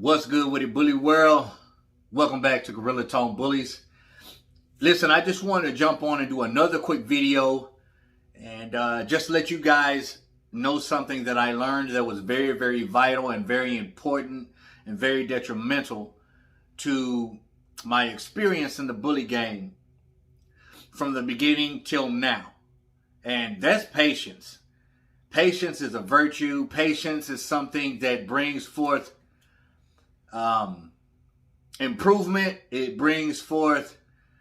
What's good with it, Bully World? Welcome back to Gorilla Tone Bullies. Listen, I just wanted to jump on and do another quick video and just let you guys know something that I learned that was very, very vital and very important and very detrimental to my experience in the bully game from the beginning till now. And that's patience. Patience is a virtue. Patience is something that brings forth improvement. It brings forth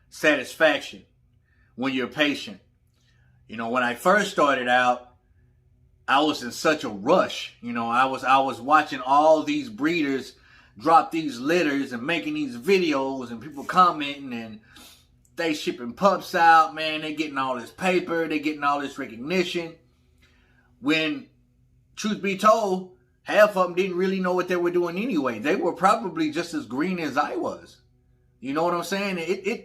satisfaction when you're patient. You know, when I first started out, I was in such a rush. You know, I was watching all these breeders drop these litters and making these videos and people commenting and they shipping pups out, man. They getting all this paper. They getting all this recognition. When, truth be told, half of them didn't really know what they were doing anyway. They were probably just as green as I was. You know what I'm saying?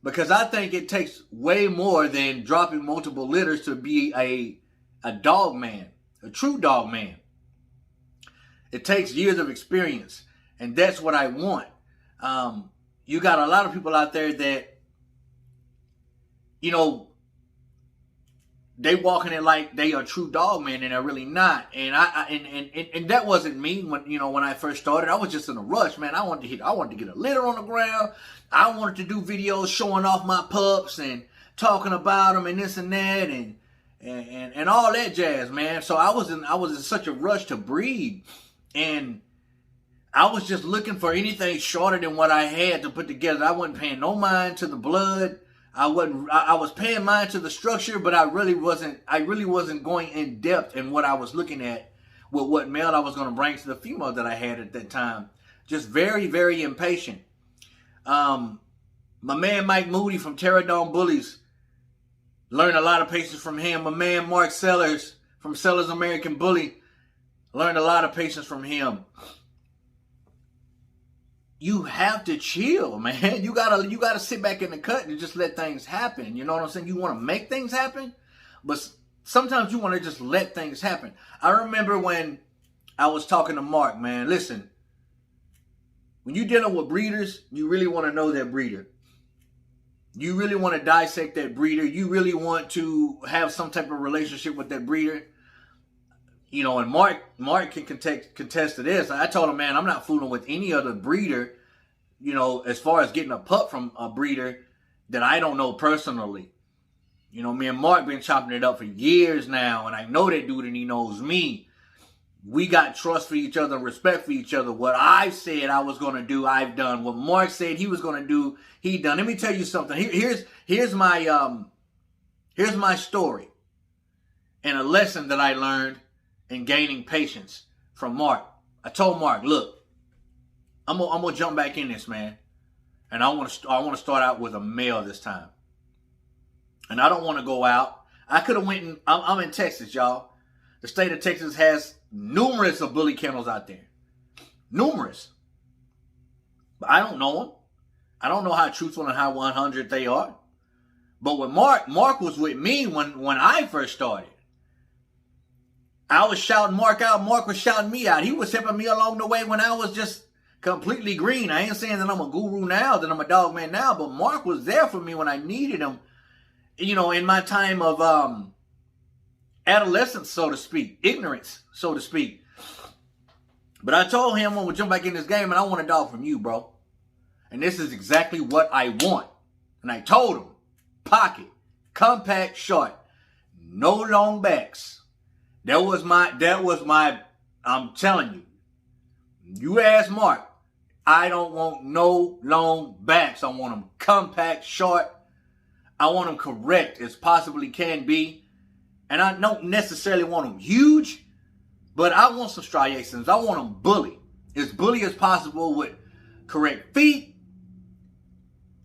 Because I think it takes way more than dropping multiple litters to be a dog man, a true dog man. It takes years of experience, and that's what I want. You got a lot of people out there that, you know, they walking it like they are true dog men and they're really not. And and that wasn't me when I first started. I was just in a rush, man. I wanted to get a litter on the ground. I wanted to do videos showing off my pups and talking about them and this and that and all that jazz, man. So I was in such a rush to breed, and I was just looking for anything shorter than what I had to put together. I wasn't paying no mind to the blood. I was paying mind to the structure, but I really wasn't going in depth in what I was looking at with what male I was going to bring to the female that I had at that time. Just very, very impatient. My man Mike Moody from Terradome Bullies, learned a lot of patience from him. My man Mark Sellers from Sellers American Bully, learned a lot of patience from him. You have to chill, man. You gotta sit back in the cut and just let things happen. You know what I'm saying? You want to make things happen, but sometimes you want to just let things happen. I remember when I was talking to Mark, man. Listen, when you're dealing with breeders, you really want to know that breeder. You really want to dissect that breeder. You really want to have some type of relationship with that breeder. You know, and Mark can contest to this. I told him, man, I'm not fooling with any other breeder, you know, as far as getting a pup from a breeder that I don't know personally. You know, me and Mark been chopping it up for years now, and I know that dude and he knows me. We got trust for each other, respect for each other. What I said I was going to do, I've done. What Mark said he was going to do, he done. Let me tell you something. Here's my story and a lesson that I learned and gaining patience from Mark. I told Mark, look, I'm gonna jump back in this, man, and I want to start out with a male this time, and I don't want to go out. I could have went. I'm in Texas, y'all. The state of Texas has numerous of bully kennels out there, numerous. But I don't know them. I don't know how truthful and how 100 they are. But when Mark was with me when I first started. I was shouting Mark out. Mark was shouting me out. He was helping me along the way when I was just completely green. I ain't saying that I'm a guru now, that I'm a dog man now, but Mark was there for me when I needed him, you know, in my time of adolescence, so to speak, ignorance, so to speak. But I told him when we jump back in this game, and I want a dog from you, bro. And this is exactly what I want. And I told him, pocket, compact, short, no long backs. That was my, I'm telling you. You ask Mark, I don't want no long backs. I want them compact, short. I want them correct as possibly can be. And I don't necessarily want them huge, but I want some striations. I want them bully. As bully as possible with correct feet,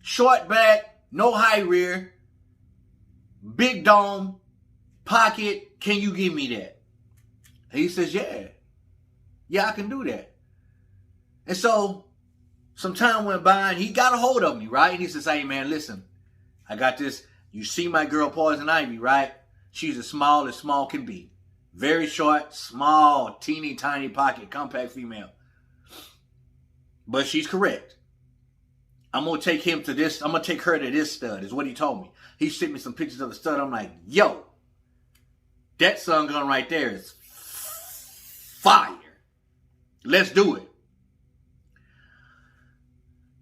short back, no high rear, big dome, pocket. Can you give me that? He says, yeah. Yeah, I can do that. And so some time went by and he got a hold of me, right? And he says, hey, man, listen, I got this. You see my girl Poison Ivy, right? She's as small can be. Very short, small, teeny tiny pocket, compact female. But she's correct. I'm going to take him to this. I'm going to take her to this stud, is what he told me. He sent me some pictures of the stud. I'm like, yo, that sun gun right there is fire. Let's do it.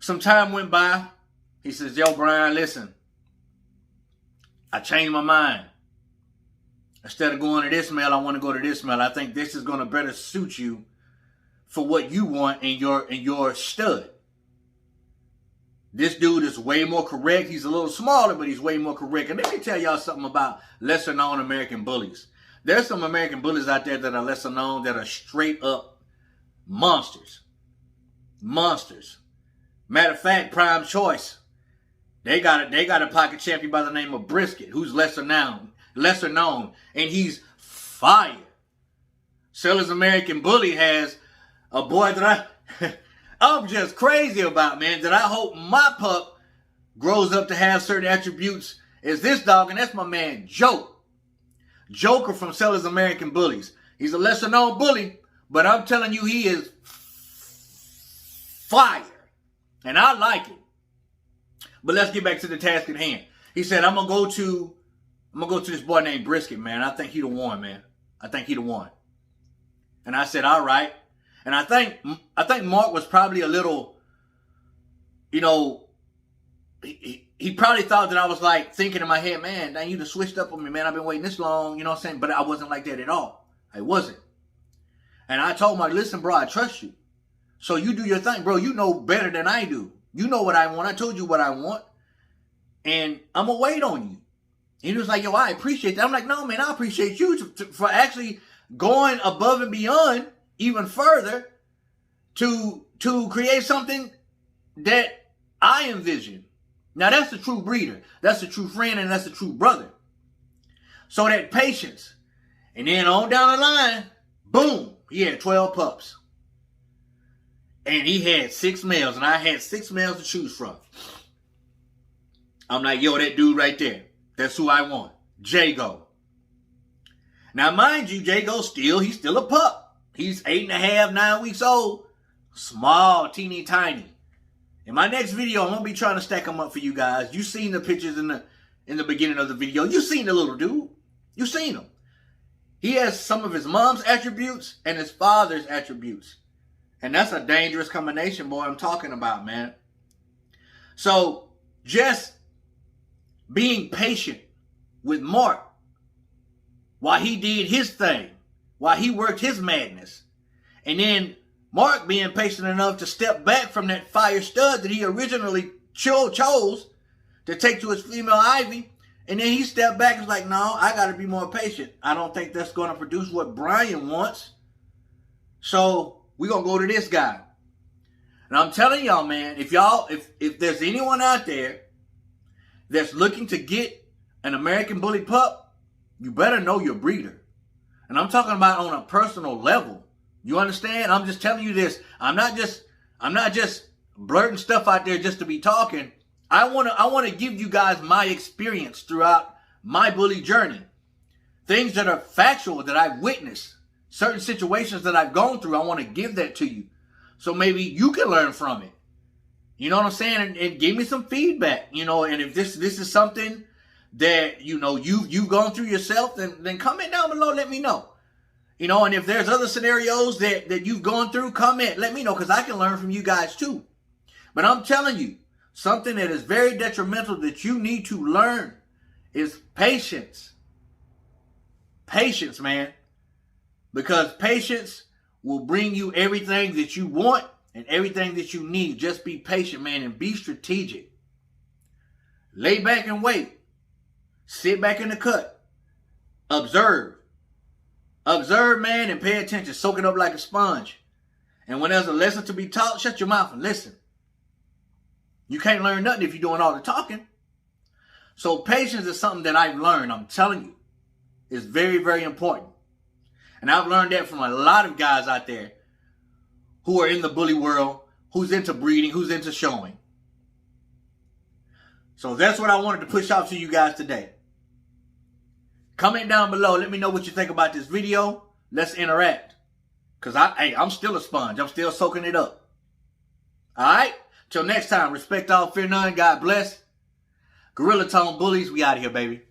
Some time went by. He says, yo, Brian, listen. I changed my mind. Instead of going to this male, I want to go to this male. I think this is going to better suit you for what you want in your stud. This dude is way more correct. He's a little smaller, but he's way more correct. And let me tell y'all something about lesser known American bullies. There's some American bullies out there that are lesser known that are straight up monsters. Monsters. Matter of fact, Prime Choice. They got a pocket champion by the name of Brisket, who's lesser known, and he's fire. Sellers American Bully has a boy that I'm just crazy about, man, that I hope my pup grows up to have certain attributes as this dog, and that's my man, Joker from Sellers American Bullies. He's a lesser known bully, but I'm telling you, he is fire. And I like it. But let's get back to the task at hand. He said, I'm gonna go to this boy named Brisket, man. I think he the one, man. I think he the one. And I said, all right. And I think Mark was probably a little, he probably thought that I was like thinking in my head, man, dang, you done switched up on me, man. I've been waiting this long, you know what I'm saying? But I wasn't like that at all. I wasn't. And I told Mark, listen, bro, I trust you. So you do your thing, bro. You know better than I do. You know what I want. I told you what I want. And I'm going to wait on you. And he was like, yo, I appreciate that. I'm like, no, man, I appreciate you for actually going above and beyond even further to create something that I envision. Now, that's the true breeder. That's the true friend, and that's the true brother. So that patience. And then on down the line, boom, he had 12 pups. And he had 6 males, and I had 6 males to choose from. I'm like, yo, that dude right there, that's who I want. Jago. Now, mind you, Jago's he's still a pup. He's 8.5, 9 weeks old. Small, teeny tiny. In my next video, I'm going to be trying to stack them up for you guys. You seen the pictures in the beginning of the video. You seen the little dude. You seen him. He has some of his mom's attributes and his father's attributes. And that's a dangerous combination, boy, I'm talking about, man. So, just being patient with Mark while he did his thing, while he worked his madness. And then Mark being patient enough to step back from that fire stud that he originally chose to take to his female Ivy. And then he stepped back and was like, no, I got to be more patient. I don't think that's going to produce what Brian wants. So we're going to go to this guy. And I'm telling y'all, man, if there's anyone out there that's looking to get an American Bully pup, you better know your breeder. And I'm talking about on a personal level. You understand? I'm just telling you this. I'm not just blurting stuff out there just to be talking. I want to give you guys my experience throughout my bully journey. Things that are factual that I've witnessed. Certain situations that I've gone through, I want to give that to you. So maybe you can learn from it. You know what I'm saying? And give me some feedback. And if this is something that, you've gone through yourself, then comment down below, let me know. And if there's other scenarios that you've gone through, comment, let me know, because I can learn from you guys too. But I'm telling you, something that is very detrimental that you need to learn is patience. Patience, man. Because patience will bring you everything that you want and everything that you need. Just be patient, man, and be strategic. Lay back and wait. Sit back in the cut. Observe. Observe, man, and pay attention. Soak it up like a sponge. And when there's a lesson to be taught, shut your mouth and listen. You can't learn nothing if you're doing all the talking. So patience is something that I've learned. I'm telling you. It's very, very important. And I've learned that from a lot of guys out there who are in the bully world, who's into breeding, who's into showing. So that's what I wanted to push out to you guys today. Comment down below. Let me know what you think about this video. Let's interact. Because I'm still a sponge. I'm still soaking it up. All right? Till next time, respect all, fear none, God bless. Gorilla Tone Bullies, we out of here, baby.